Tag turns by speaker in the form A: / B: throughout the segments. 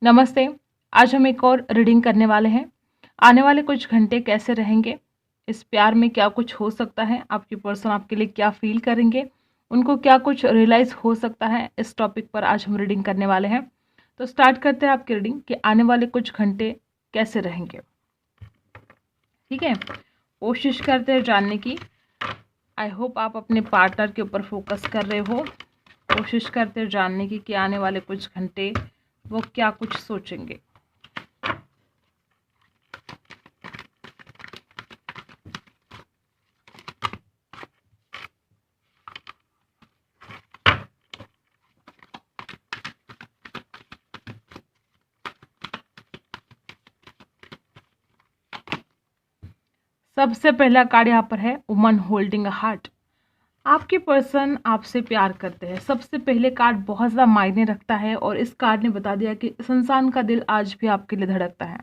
A: नमस्ते। आज हम एक और रीडिंग करने वाले हैं। आने वाले कुछ घंटे कैसे रहेंगे, इस प्यार में क्या कुछ हो सकता है, आपकी पर्सन आपके लिए क्या फील करेंगे, उनको क्या कुछ रियलाइज़ हो सकता है, इस टॉपिक पर आज हम रीडिंग करने वाले हैं। तो स्टार्ट करते हैं आपकी रीडिंग कि आने वाले कुछ घंटे कैसे रहेंगे। ठीक है, कोशिश करते हैं जानने की। आई होप आप अपने पार्टनर के ऊपर फोकस कर रहे हो। कोशिश करते हैं जानने की कि आने वाले कुछ घंटे वो क्या कुछ सोचेंगे। सबसे पहला कार्ड यहाँ पर है वुमन होल्डिंग अ हार्ट। आपके पर्सन आपसे प्यार करते हैं। सबसे पहले कार्ड बहुत ज़्यादा मायने रखता है और इस कार्ड ने बता दिया कि इस इंसान का दिल आज भी आपके लिए धड़कता है।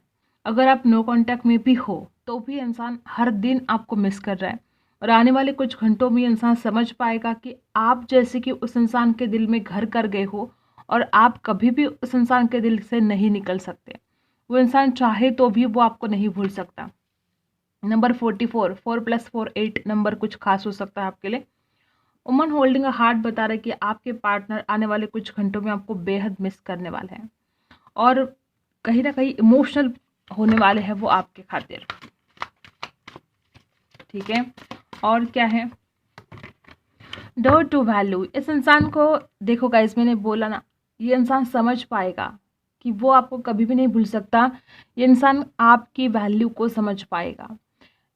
A: अगर आप नो कांटेक्ट में भी हो तो भी इंसान हर दिन आपको मिस कर रहा है और आने वाले कुछ घंटों में इंसान समझ पाएगा कि आप जैसे कि उस इंसान के दिल में घर कर गए हो और आप कभी भी उस इंसान के दिल से नहीं निकल सकते। वो इंसान चाहे तो भी वो आपको नहीं भूल सकता। नंबर 44, 4+4 8 नंबर कुछ खास हो सकता है आपके लिए। वुमन होल्डिंग अ हार्ट बता रहे कि आपके पार्टनर आने वाले कुछ घंटों में आपको बेहद मिस करने वाले हैं और कहीं ना कहीं इमोशनल होने वाले हैं वो आपके खातिर। ठीक है, और क्या है, डर टू वैल्यू। इस इंसान को देखो गाइस, मैंने बोला ना, ये इंसान समझ पाएगा कि वो आपको कभी भी नहीं भूल सकता। ये इंसान आपकी वैल्यू को समझ पाएगा।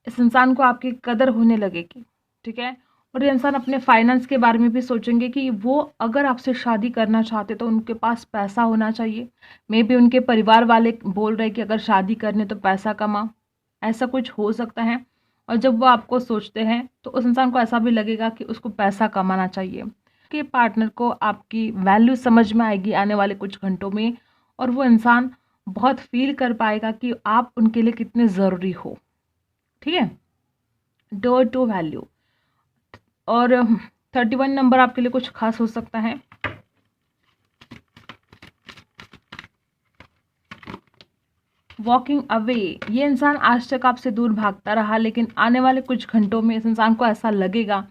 A: इस इंसान को आपकी कदर होने लगेगी। ठीक है, और ये इंसान अपने फाइनेंस के बारे में भी सोचेंगे कि वो अगर आपसे शादी करना चाहते तो उनके पास पैसा होना चाहिए। मे बी उनके परिवार वाले बोल रहे कि अगर शादी करने तो पैसा कमा, ऐसा कुछ हो सकता है। और जब वो आपको सोचते हैं तो उस इंसान को ऐसा भी लगेगा कि उसको पैसा कमाना चाहिए। कि पार्टनर को आपकी वैल्यू समझ में आएगी आने वाले कुछ घंटों में और वो इंसान बहुत फील कर पाएगा कि आप उनके लिए कितने ज़रूरी हो। ठीक है, डोर टू वैल्यू। और 31 नंबर आपके लिए कुछ खास हो सकता है। Walking away. ये इंसान आज तक आपसे दूर भागता रहा, लेकिन आने वाले कुछ घंटों में इस इंसान को ऐसा लगेगा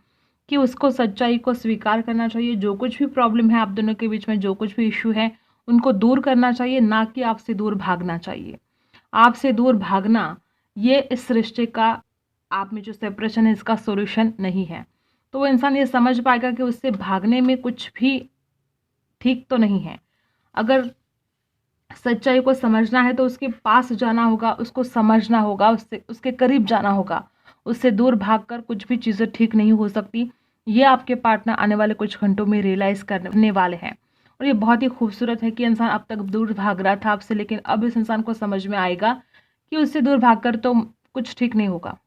A: कि उसको सच्चाई को स्वीकार करना चाहिए। जो कुछ भी प्रॉब्लम है आप दोनों के बीच में, जो कुछ भी इशू है, उनको दूर करना चाहिए, ना कि आपसे दूर भागना चाहिए। आपसे दूर भागना ये इस रिश्ते का, आप में जो सेपरेशन है, इसका सॉल्यूशन नहीं है। तो वो इंसान ये समझ पाएगा कि उससे भागने में कुछ भी ठीक तो नहीं है। अगर सच्चाई को समझना है तो उसके पास जाना होगा, उसको समझना होगा, उससे उसके करीब जाना होगा। उससे दूर भागकर कुछ भी चीज़ें ठीक नहीं हो सकती। ये आपके पार्टनर आने वाले कुछ घंटों में रियलाइज़ करने वाले हैं। और ये बहुत ही खूबसूरत है कि इंसान अब तक दूर भाग रहा था आपसे, लेकिन अब इस इंसान को समझ में आएगा कि उससे दूर भागकर तो कुछ ठीक नहीं होगा।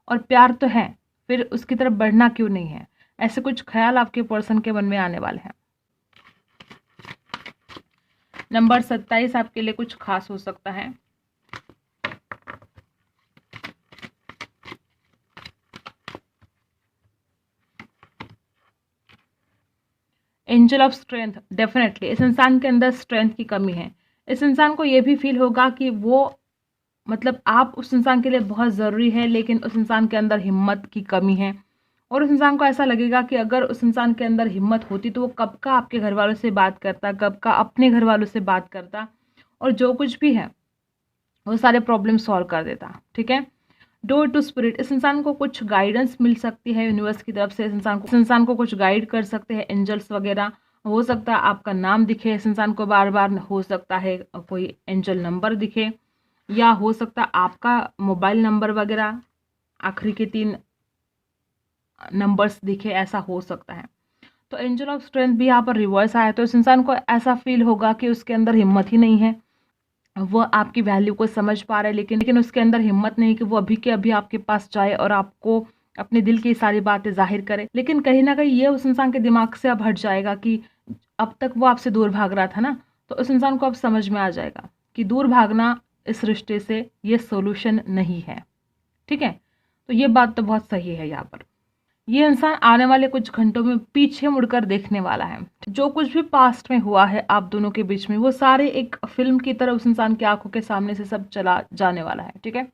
A: और प्यार तो है, फिर उसकी तरफ बढ़ना क्यों नहीं है। ऐसे कुछ ख्याल आपके पर्सन के मन में आने वाले हैं। नंबर 27 आपके लिए कुछ खास हो सकता है। Angel of strength. डेफिनेटली इस इंसान के अंदर स्ट्रेंथ की कमी है। इस इंसान को ये भी फील होगा कि वो, मतलब आप उस इंसान के लिए बहुत ज़रूरी है, लेकिन उस इंसान के अंदर हिम्मत की कमी है। और उस इंसान को ऐसा लगेगा कि अगर उस इंसान के अंदर हिम्मत होती तो वो कब का आपके घर वालों से बात करता, कब का अपने घर वालों से बात करता, और जो कुछ भी है वो सारे प्रॉब्लम सॉल्व कर देता। ठीक है, डोर टू स्पिरिट। इस इंसान को कुछ गाइडेंस मिल सकती है यूनिवर्स की तरफ से। इस इंसान को कुछ गाइड कर सकते हैं एंजल्स वगैरह। हो सकता है आपका नाम दिखे इस इंसान को बार बार, हो सकता है कोई एंजल नंबर दिखे, या हो सकता है आपका मोबाइल नंबर वगैरह आखिरी के 3 नंबर्स दिखे, ऐसा हो सकता है। तो एंजल ऑफ स्ट्रेंथ भी यहाँ पर रिवर्स आया तो इस इंसान को ऐसा फील होगा कि उसके अंदर हिम्मत ही नहीं है। वो आपकी वैल्यू को समझ पा रहा है, लेकिन उसके अंदर हिम्मत नहीं कि वो अभी के अभी आपके पास जाए और आपको अपने दिल की सारी बातें जाहिर करे। लेकिन कहीं ना कहीं ये उस इंसान के दिमाग से अब हट जाएगा कि अब तक वो आपसे दूर भाग रहा था ना, तो उस इंसान को अब समझ में आ जाएगा कि दूर भागना इस रिश्ते से ये सोल्यूशन नहीं है। ठीक है, तो ये बात तो बहुत सही है यहाँ पर। ये इंसान आने वाले कुछ घंटों में पीछे मुड़कर देखने वाला है। जो कुछ भी पास्ट में हुआ है आप दोनों के बीच में, वो सारे एक फिल्म की तरह उस इंसान की आंखों के सामने से सब चला जाने वाला है। ठीक है,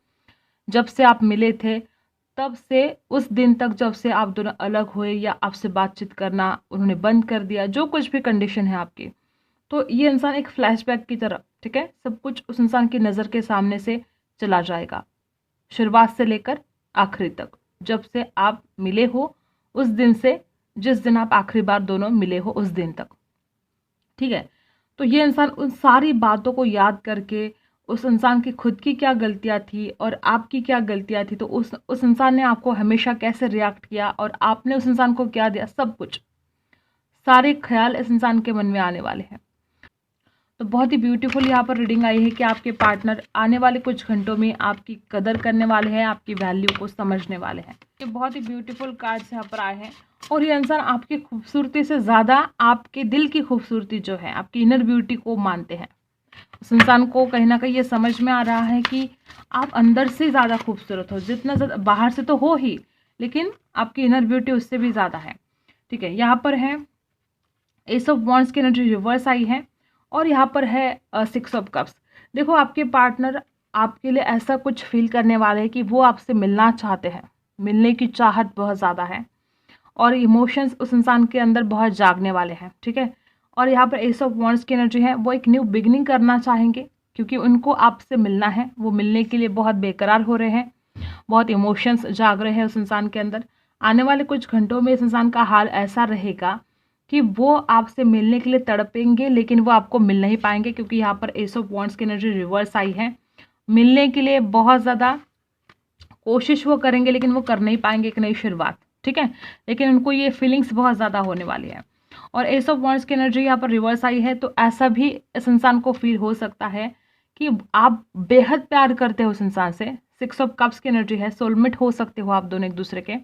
A: जब से आप मिले थे तब से उस दिन तक, जब से आप दोनों अलग हुए या आपसे बातचीत करना उन्होंने बंद कर दिया, जो कुछ भी कंडीशन है आपकी, तो ये इंसान एक फ्लैशबैक की तरह, ठीक है, सब कुछ उस इंसान की नज़र के सामने से चला जाएगा, शुरुआत से लेकर आखिरी तक, जब से आप मिले हो उस दिन से जिस दिन आप आखिरी बार दोनों मिले हो उस दिन तक। ठीक है, तो ये इंसान उन सारी बातों को याद करके, उस इंसान की खुद की क्या गलतियाँ थी और आपकी क्या गलतियाँ थी, तो उस इंसान ने आपको हमेशा कैसे रिएक्ट किया और आपने उस इंसान को क्या दिया, सब कुछ, सारे ख्याल इस इंसान के मन में आने वाले हैं। तो बहुत ही ब्यूटीफुल यहाँ पर रीडिंग आई है कि आपके पार्टनर आने वाले कुछ घंटों में आपकी कदर करने वाले हैं, आपकी वैल्यू को समझने वाले हैं। ये बहुत ही ब्यूटीफुल कार्ड्स यहाँ पर आए हैं और ये इंसान आपकी खूबसूरती से ज़्यादा आपके दिल की खूबसूरती जो है, आपकी इनर ब्यूटी को मानते हैं। उस इंसान को कहीं ना कहीं ये समझ में आ रहा है कि आप अंदर से ज़्यादा खूबसूरत हो, जितना ज़्यादा बाहर से तो हो ही, लेकिन आपकी इनर ब्यूटी उससे भी ज़्यादा है। ठीक है, यहाँ पर है एस ऑफ वॉन्ड्स की एनर्जी रिवर्स आई है और यहाँ पर है 6 ऑफ कप्स। देखो, आपके पार्टनर आपके लिए ऐसा कुछ फील करने वाले हैं कि वो आपसे मिलना चाहते हैं, मिलने की चाहत बहुत ज़्यादा है और इमोशंस उस इंसान के अंदर बहुत जागने वाले हैं। ठीक है, और यहाँ पर एस ऑफ वॉन्ड्स की एनर्जी है, वो एक न्यू बिगनिंग करना चाहेंगे क्योंकि उनको आपसे मिलना है, वो मिलने के लिए बहुत बेकरार हो रहे हैं, बहुत इमोशंस जाग रहे हैं उस इंसान के अंदर। आने वाले कुछ घंटों में इस इंसान का हाल ऐसा रहेगा कि वो आपसे मिलने के लिए तड़पेंगे, लेकिन वो आपको मिल नहीं पाएंगे क्योंकि यहाँ पर एस ऑफ वॉन्ड्स की एनर्जी रिवर्स आई है। मिलने के लिए बहुत ज़्यादा कोशिश वो करेंगे लेकिन वो कर नहीं पाएंगे एक नई शुरुआत। ठीक है, लेकिन उनको ये फीलिंग्स बहुत ज़्यादा होने वाली है। और एस ऑफ वॉन्ड्स की एनर्जी यहाँ पर रिवर्स आई है, तो ऐसा भी इस इंसान को फील हो सकता है कि आप बेहद प्यार करते हो उस इंसान से। 6 ऑफ कप्स की एनर्जी है, सोलमेट हो सकते हो आप दोनों एक दूसरे के।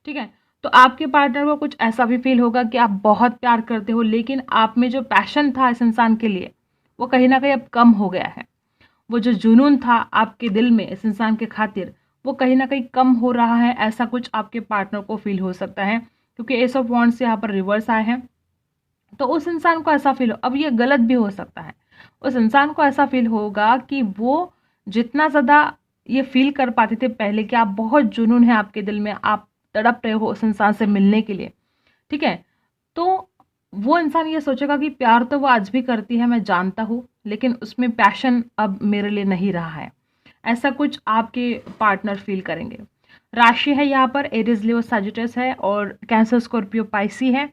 A: ठीक है, तो आपके पार्टनर को कुछ ऐसा भी फील होगा कि आप बहुत प्यार करते हो, लेकिन आप में जो पैशन था इस इंसान के लिए वो कहीं ना कहीं अब कम हो गया है। वो जो जुनून था आपके दिल में इस इंसान के खातिर, वो कहीं ना कहीं कम हो रहा है, ऐसा कुछ आपके पार्टनर को फील हो सकता है क्योंकि एस ऑफ वॉन्ड्स यहाँ पर रिवर्स आए हैं। तो उस इंसान को ऐसा फील हो, अब ये गलत भी हो सकता है, उस इंसान को ऐसा फील होगा कि वो जितना ज़्यादा ये फील कर पाते थे पहले कि आप बहुत जुनून है आपके दिल में, आप तड़प रहे हो उस इंसान से मिलने के लिए। ठीक है, तो वो इंसान ये सोचेगा कि प्यार तो वो आज भी करती है, मैं जानता हूँ, लेकिन उसमें पैशन अब मेरे लिए नहीं रहा है, ऐसा कुछ आपके पार्टनर फील करेंगे। राशि है यहाँ पर एरीज, लियो, सजिटस है और कैंसर, स्कॉर्पियो, पाइसी है।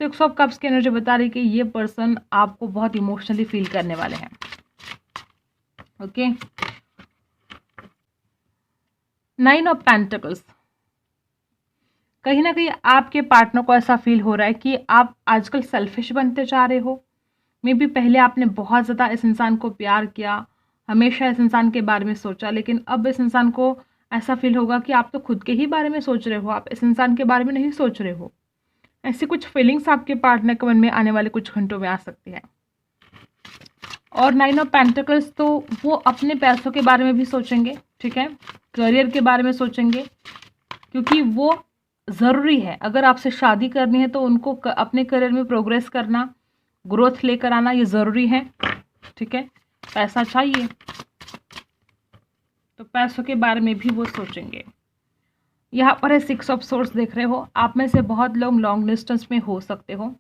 A: 6 ऑफ कप्स की एनर्जी बता रही कि ये पर्सन आपको बहुत इमोशनली फील करने वाले हैं। ओके, 9 ऑफ पेंटिकल्स, कहीं ना कहीं आपके पार्टनर को ऐसा फील हो रहा है कि आप आजकल सेल्फिश बनते जा रहे हो। मे बी पहले आपने बहुत ज़्यादा इस इंसान को प्यार किया, हमेशा इस इंसान के बारे में सोचा, लेकिन अब इस इंसान को ऐसा फील होगा कि आप तो खुद के ही बारे में सोच रहे हो, आप इस इंसान के बारे में नहीं सोच रहे हो। ऐसी कुछ फीलिंग्स आपके पार्टनर के मन में आने वाले कुछ घंटों में आ सकती है। और 9 ऑफ पेंटिकल्स, तो वो अपने पैसों के बारे में भी सोचेंगे। ठीक है, करियर के बारे में सोचेंगे क्योंकि वो ज़रूरी है, अगर आपसे शादी करनी है तो उनको अपने करियर में प्रोग्रेस करना, ग्रोथ लेकर आना, ये ज़रूरी है। ठीक है, पैसा चाहिए तो पैसों के बारे में भी वो सोचेंगे। यहाँ पर है 6 ऑफ सोर्स, देख रहे हो, आप में से बहुत लोग लॉन्ग डिस्टेंस में हो सकते हो।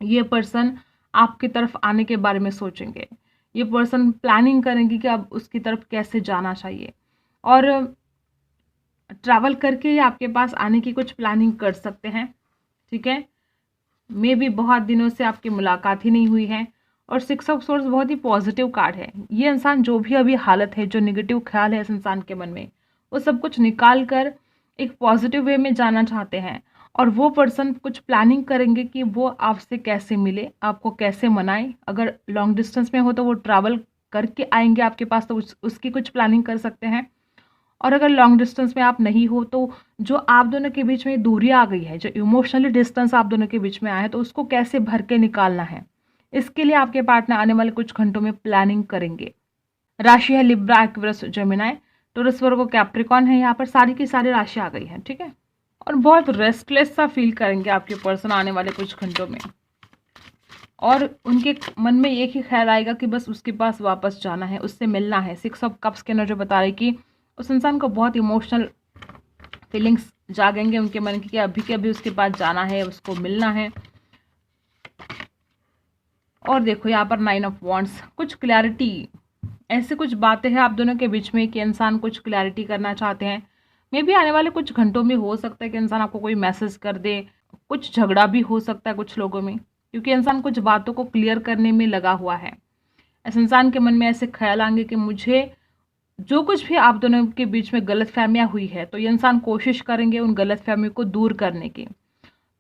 A: ये पर्सन आपकी तरफ आने के बारे में सोचेंगे, ये पर्सन प्लानिंग करेंगे कि अब उसकी तरफ कैसे जाना चाहिए और ट्रैवल करके ही आपके पास आने की कुछ प्लानिंग कर सकते हैं। ठीक है, मे भी बहुत दिनों से आपकी मुलाकात ही नहीं हुई है। और 6 ऑफ सोर्स बहुत ही पॉजिटिव कार्ड है। ये इंसान जो भी अभी हालत है, जो नेगेटिव ख्याल है इस इंसान के मन में, वो सब कुछ निकाल कर एक पॉजिटिव वे में जाना चाहते हैं और वो पर्सन कुछ प्लानिंग करेंगे कि वो आपसे कैसे मिले, आपको कैसे मनाए। अगर लॉन्ग डिस्टेंस में हो तो वो ट्रैवल करके आएंगे आपके पास, तो उसकी कुछ प्लानिंग कर सकते हैं। और अगर लॉन्ग डिस्टेंस में आप नहीं हो तो जो आप दोनों के बीच में दूरी आ गई है, जो इमोशनली डिस्टेंस आप दोनों के बीच में आया है, तो उसको कैसे भर के निकालना है, इसके लिए आपके पार्टनर आने वाले कुछ घंटों में प्लानिंग करेंगे। राशि है लिब्रा, एक्वेरियस, जेमिनी, टॉरस, वर्गो, कैप्रिकॉर्न है। यहाँ पर सारी की सारी राशि आ गई है। ठीक है, और बहुत रेस्टलेस सा फील करेंगे आपके पर्सन आने वाले कुछ घंटों में। और उनके मन में एक ही ख्याल आएगा कि बस उसके पास वापस जाना है, उससे मिलना है। 6 ऑफ कप्स के एनर्जी बता रही कि उस इंसान को बहुत इमोशनल फीलिंग्स जागेंगे उनके मन की कि अभी के अभी उसके पास जाना है, उसको मिलना है। और देखो यहाँ पर 9 ऑफ वॉन्ड्स, कुछ क्लैरिटी, ऐसे कुछ बातें हैं आप दोनों के बीच में कि इंसान कुछ क्लैरिटी करना चाहते हैं। मे बी आने वाले कुछ घंटों में हो सकता है कि इंसान आपको कोई मैसेज कर दे, कुछ झगड़ा भी हो सकता है कुछ लोगों में, क्योंकि इंसान कुछ बातों को क्लियर करने में लगा हुआ है। इस इंसान के मन में ऐसे ख्याल आएंगे कि मुझे जो कुछ भी आप दोनों के बीच में गलतफहमियां हुई है, तो ये इंसान कोशिश करेंगे उन गलतफहमियों को दूर करने की।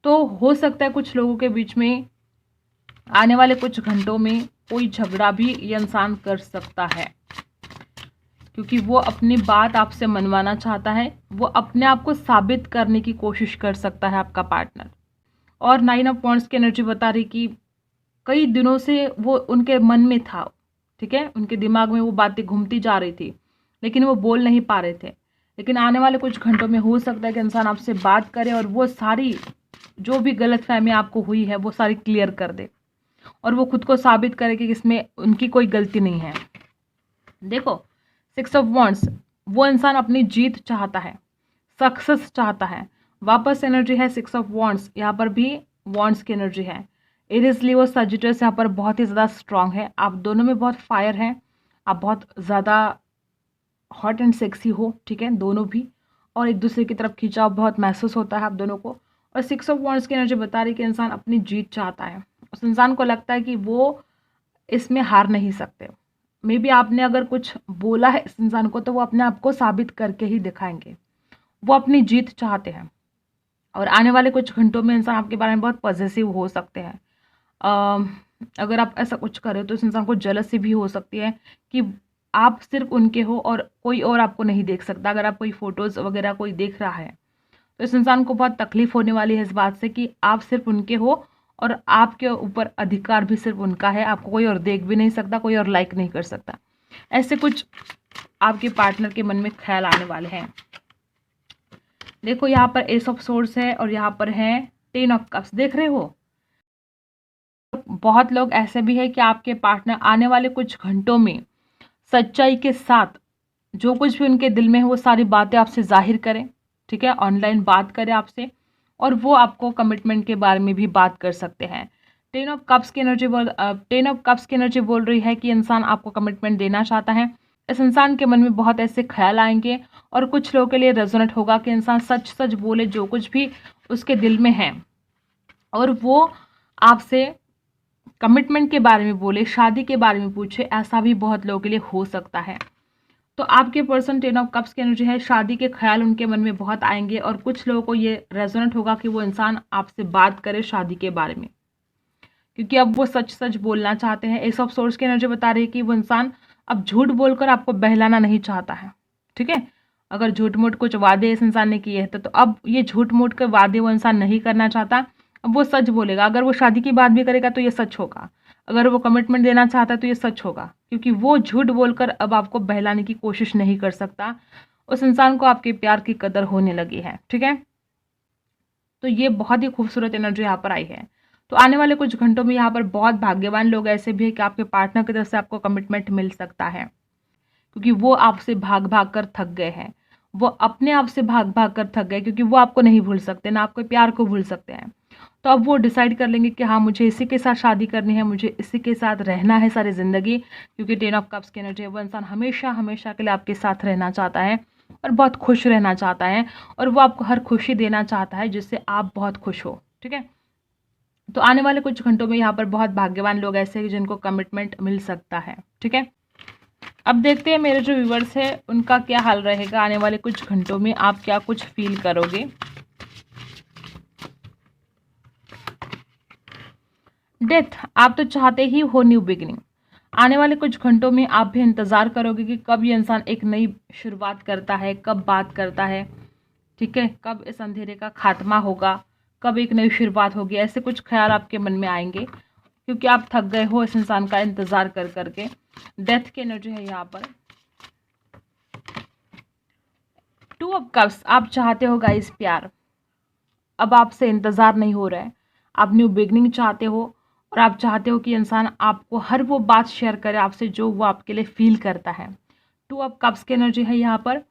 A: तो हो सकता है कुछ लोगों के बीच में आने वाले कुछ घंटों में कोई झगड़ा भी ये इंसान कर सकता है, क्योंकि वो अपनी बात आपसे मनवाना चाहता है, वो अपने आप को साबित करने की कोशिश कर सकता है आपका पार्टनर। और 9 ऑफ वॉन्ड्स की एनर्जी बता रही कि कई दिनों से वो उनके मन में था, ठीक है, उनके दिमाग में वो बातें घूमती जा रही थी, लेकिन वो बोल नहीं पा रहे थे। लेकिन आने वाले कुछ घंटों में हो सकता है कि इंसान आपसे बात करे और वो सारी जो भी गलतफहमी आपको हुई है वो सारी क्लियर कर दे, और वो खुद को साबित करे कि इसमें उनकी कोई गलती नहीं है। देखो 6 ऑफ वॉन्ड्स, वो इंसान अपनी जीत चाहता है, सक्सेस चाहता है। वापस एनर्जी है 6 ऑफ वॉन्ड्स, यहाँ पर भी वॉन्ड्स की एनर्जी है। एरिस लियो सजिटस यहाँ पर बहुत ही ज़्यादा स्ट्रांग है, आप दोनों में बहुत फायर है, आप बहुत ज़्यादा हॉट एंड सेक्सी हो, ठीक है, दोनों भी, और एक दूसरे की तरफ खिंचाव बहुत महसूस होता है आप दोनों को। और 6 ऑफ वॉन्ड्स की एनर्जी बता रही कि इंसान अपनी जीत चाहता है, उस इंसान को लगता है कि वो इसमें हार नहीं सकते। मे बी आपने अगर कुछ बोला है इस इंसान को, तो वो अपने आप को साबित करके ही दिखाएंगे, वो अपनी जीत चाहते हैं। और आने वाले कुछ घंटों में इंसान आपके बारे में बहुत पॉजिटिव हो सकते हैं। अगर आप ऐसा कुछ करें तो इस इंसान को जेलसी भी हो सकती है कि आप सिर्फ उनके हो और कोई और आपको नहीं देख सकता। अगर आप कोई फोटोज़ वगैरह कोई देख रहा है तो इस इंसान को बहुत तकलीफ होने वाली है इस बात से कि आप सिर्फ उनके हो और आपके ऊपर अधिकार भी सिर्फ उनका है, आपको कोई और देख भी नहीं सकता, कोई और लाइक नहीं कर सकता। ऐसे कुछ आपके पार्टनर के मन में ख्याल आने वाले हैं। देखो यहाँ पर एस ऑफ सोर्ड्स है और यहाँ पर है 10 ऑफ कप्स, देख रहे हो। बहुत लोग ऐसे भी है कि आपके पार्टनर आने वाले कुछ घंटों में सच्चाई के साथ जो कुछ भी उनके दिल में है वो सारी बातें आपसे जाहिर करें, ठीक है, ऑनलाइन बात करें आपसे, और वो आपको कमिटमेंट के बारे में भी बात कर सकते हैं। 10 ऑफ कप्स की एनर्जी बोल रही है कि इंसान आपको कमिटमेंट देना चाहता है। इस इंसान के मन में बहुत ऐसे ख्याल आएंगे और कुछ लोगों के लिए रेजोनेट होगा कि इंसान सच सच बोले जो कुछ भी उसके दिल में है, और वो आपसे कमिटमेंट के बारे में बोले, शादी के बारे में पूछे, ऐसा भी बहुत लोगों के लिए हो सकता है। तो आपके पर्सन 10 ऑफ कप्स की एनर्जी है, शादी के ख्याल उनके मन में बहुत आएंगे और कुछ लोगों को ये रेजोनेट होगा कि वो इंसान आपसे बात करे शादी के बारे में, क्योंकि अब वो सच सच बोलना चाहते हैं। एस ऑफ सोर्स की एनर्जी बता रही है कि वो इंसान अब झूठ बोलकर आपको बहलाना नहीं चाहता है, ठीक है। अगर झूठ मूठ कुछ वादे इस इंसान ने किए हैं तो अब ये झूठ मूठ के वादे वो इंसान नहीं करना चाहता, अब वो सच बोलेगा। अगर वो शादी की बात भी करेगा तो ये सच होगा, अगर वो कमिटमेंट देना चाहता है तो ये सच होगा, क्योंकि वो झूठ बोलकर अब आपको बहलाने की कोशिश नहीं कर सकता। उस इंसान को आपके प्यार की कदर होने लगी है, ठीक है। तो ये बहुत ही खूबसूरत एनर्जी यहाँ पर आई है। तो आने वाले कुछ घंटों में यहाँ पर बहुत भाग्यवान लोग ऐसे भी है कि आपके पार्टनर की तरफ से आपको कमिटमेंट मिल सकता है, क्योंकि वो आपसे भाग भाग कर थक गए हैं, वो अपने आप से भाग भाग कर थक गए, क्योंकि वो आपको नहीं भूल सकते ना आपके प्यार को भूल सकते हैं। तो अब वो डिसाइड कर लेंगे कि हाँ मुझे इसी के साथ शादी करनी है, मुझे इसी के साथ रहना है सारी ज़िंदगी, क्योंकि 10 ऑफ कप्स की एनर्जी है, वो इंसान हमेशा हमेशा के लिए आपके साथ रहना चाहता है और बहुत खुश रहना चाहता है, और वो आपको हर खुशी देना चाहता है जिससे आप बहुत खुश हो, ठीक है। तो आने वाले कुछ घंटों में यहाँ पर बहुत भाग्यवान लोग ऐसे हैं जिनको कमिटमेंट मिल सकता है, ठीक है। अब देखते हैं मेरे जो व्यूवर्स है उनका क्या हाल रहेगा आने वाले कुछ घंटों में, आप क्या कुछ फील करोगे। डेथ, आप तो चाहते ही हो न्यू बिगिनिंग। आने वाले कुछ घंटों में आप भी इंतज़ार करोगे कि कब ये इंसान एक नई शुरुआत करता है, कब बात करता है, ठीक है, कब इस अंधेरे का खात्मा होगा, कब एक नई शुरुआत होगी। ऐसे कुछ ख्याल आपके मन में आएंगे क्योंकि आप थक गए हो इस इंसान का इंतज़ार कर करके। डेथ की एनर्जी है यहाँ पर। 2 ऑफ कप्स, आप चाहते हो गाइस प्यार, अब आपसे इंतज़ार नहीं हो रहा है, आप न्यू बिगनिंग चाहते हो और आप चाहते हो कि इंसान आपको हर वो बात शेयर करे आपसे जो वो आपके लिए फ़ील करता है। 2 ऑफ कप्स की एनर्जी है यहाँ पर।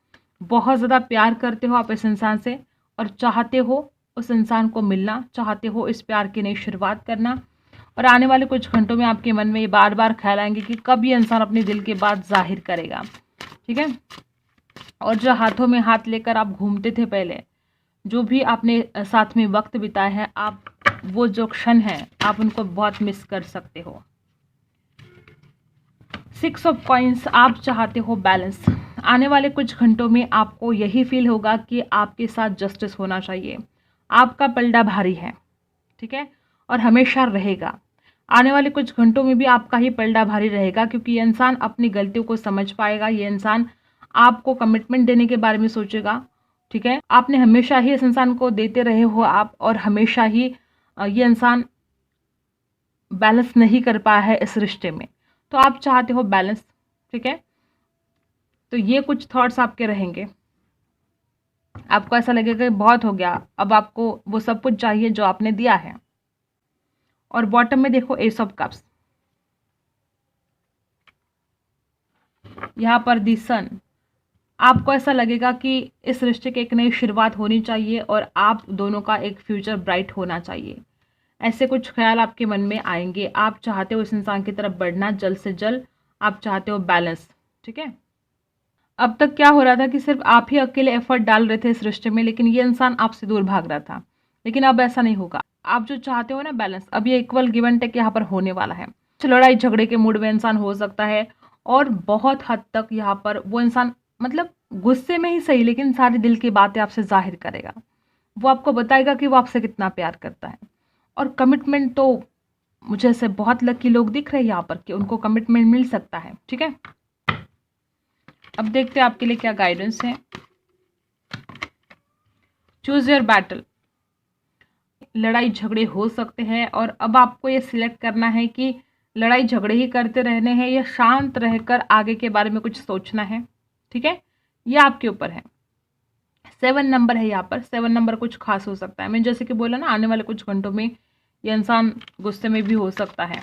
A: बहुत ज़्यादा प्यार करते हो आप इस इंसान से और चाहते हो उस इंसान को मिलना, चाहते हो इस प्यार की नई शुरुआत करना और आने वाले कुछ घंटों में आपके मन में ये बार-बार ख़्याल आएँगे कि कब ये इंसान अपने दिल की बात ज़ाहिर करेगा, ठीक है? और जो हाथों में हाथ लेकर आप घूमते थे पहले, जो भी आपने साथ में वक़्त बिताया है, आप वो जो क्षण हैं, आप उनको बहुत मिस कर सकते हो। 6 ऑफ कॉइन्स, आप चाहते हो बैलेंस। आने वाले कुछ घंटों में आपको यही फ़ील होगा कि आपके साथ जस्टिस होना चाहिए। आपका पलड़ा भारी है, ठीक है? और हमेशा रहेगा। आने वाले कुछ घंटों में भी आपका ही पलड़ा भारी रहेगा क्योंकि ये इंसान अपनी गलतियों को समझ पाएगा, ये इंसान आपको कमिटमेंट देने के बारे में सोचेगा, ठीक है? आपने हमेशा ही इस इंसान को देते रहे हो आप और हमेशा ही ये इंसान बैलेंस नहीं कर पाया है इस रिश्ते में। तो आप चाहते हो बैलेंस, ठीक है? तो ये कुछ थॉट्स आपके रहेंगे। आपको ऐसा लगेगा कि बहुत हो गया, अब आपको वो सब कुछ चाहिए जो आपने दिया है। और बॉटम में देखो एस ऑफ कप्स, यहाँ पर दी सन। आपको ऐसा लगेगा कि इस रिश्ते की एक नई शुरुआत होनी चाहिए और आप दोनों का एक फ्यूचर ब्राइट होना चाहिए। ऐसे कुछ ख्याल आपके मन में आएंगे। आप चाहते हो इस इंसान की तरफ बढ़ना जल्द से जल्द, आप चाहते हो बैलेंस, ठीक है? अब तक क्या हो रहा था कि सिर्फ आप ही अकेले एफर्ट डाल रहे थे इस रिश्ते में, लेकिन ये इंसान आपसे दूर भाग रहा था। लेकिन अब ऐसा नहीं होगा। आप जो चाहते हो ना बैलेंस, अब ये इक्वल गिव एंड टेक यहाँ पर होने वाला है। लड़ाई झगड़े के मूड में इंसान हो सकता है और बहुत हद तक यहाँ पर वो इंसान मतलब गुस्से में ही सही लेकिन सारी दिल की बातें आपसे जाहिर करेगा। वो आपको बताएगा कि वो आपसे कितना प्यार करता है। और कमिटमेंट तो मुझे ऐसे बहुत लकी लोग दिख रहे हैं यहाँ पर कि उनको कमिटमेंट मिल सकता है, ठीक है? अब देखते हैं आपके लिए क्या गाइडेंस है। Choose your battle. लड़ाई झगड़े हो सकते हैं और अब आपको ये सिलेक्ट करना है कि लड़ाई झगड़े ही करते रहने हैं या शांत रहकर आगे के बारे में कुछ सोचना है, ठीक है? ये आपके ऊपर है। 7 नंबर है यहाँ पर। 7 नंबर कुछ खास हो सकता है। मैंने जैसे कि बोला ना, आने वाले कुछ घंटों में ये इंसान गुस्से में भी हो सकता है,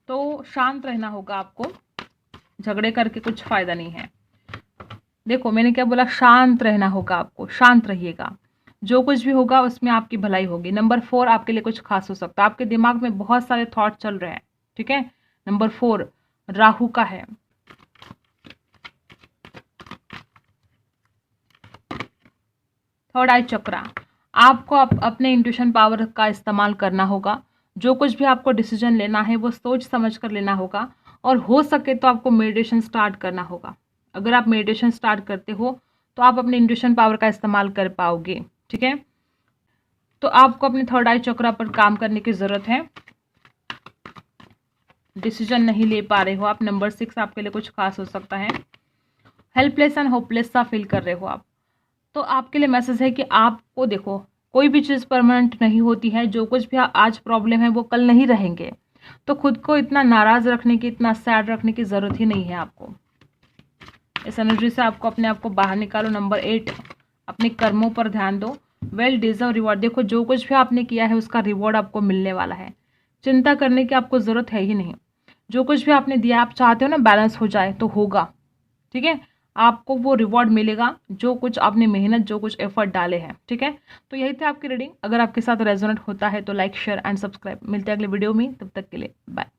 A: तो शांत रहना होगा आपको। झगड़े करके कुछ फ़ायदा नहीं है। देखो मैंने क्या बोला, शांत रहना होगा आपको, शांत रहिएगा। जो कुछ भी होगा उसमें आपकी भलाई होगी। नंबर 4 आपके लिए कुछ खास हो सकता है। आपके दिमाग में बहुत सारे थॉट चल रहे हैं, ठीक है? नंबर 4 राहु का है। थर्ड आई चक्रा। आपको अपने इंट्यूशन पावर का इस्तेमाल करना होगा। जो कुछ भी आपको डिसीजन लेना है वो सोच समझ कर लेना होगा और हो सके तो आपको मेडिटेशन स्टार्ट करना होगा। अगर आप मेडिटेशन स्टार्ट करते हो तो आप अपने इंट्यूशन पावर का इस्तेमाल कर पाओगे, ठीक है? तो आपको अपने थर्ड आई चक्रा पर काम करने की ज़रूरत है। डिसीजन नहीं ले पा रहे हो आप। नंबर 6 आपके लिए कुछ खास हो सकता है। हेल्पलेस एंड होपलेस सा फील कर रहे हो आप। तो आपके लिए मैसेज है कि आपको देखो, कोई भी चीज़ परमानेंट नहीं होती है। जो कुछ भी आज प्रॉब्लम है वो कल नहीं रहेंगे। तो खुद को इतना नाराज़ रखने की, इतना सैड रखने की ज़रूरत ही नहीं है आपको। इस एनर्जी से आपको अपने आप को बाहर निकालो। नंबर 8 अपने कर्मों पर ध्यान दो। Well deserve reward. देखो जो कुछ भी आपने किया है उसका रिवॉर्ड आपको मिलने वाला है। चिंता करने की आपको ज़रूरत है ही नहीं। जो कुछ भी आपने दिया, आप चाहते हो ना बैलेंस हो जाए, तो होगा, ठीक है? आपको वो रिवॉर्ड मिलेगा जो कुछ आपने मेहनत, जो कुछ एफर्ट डाले हैं, ठीक है? तो यही थी आपकी रीडिंग। अगर आपके साथ रेजोनेट होता है तो लाइक, शेयर एंड सब्सक्राइब। मिलते हैं अगले वीडियो में, तब तक के लिए बाय।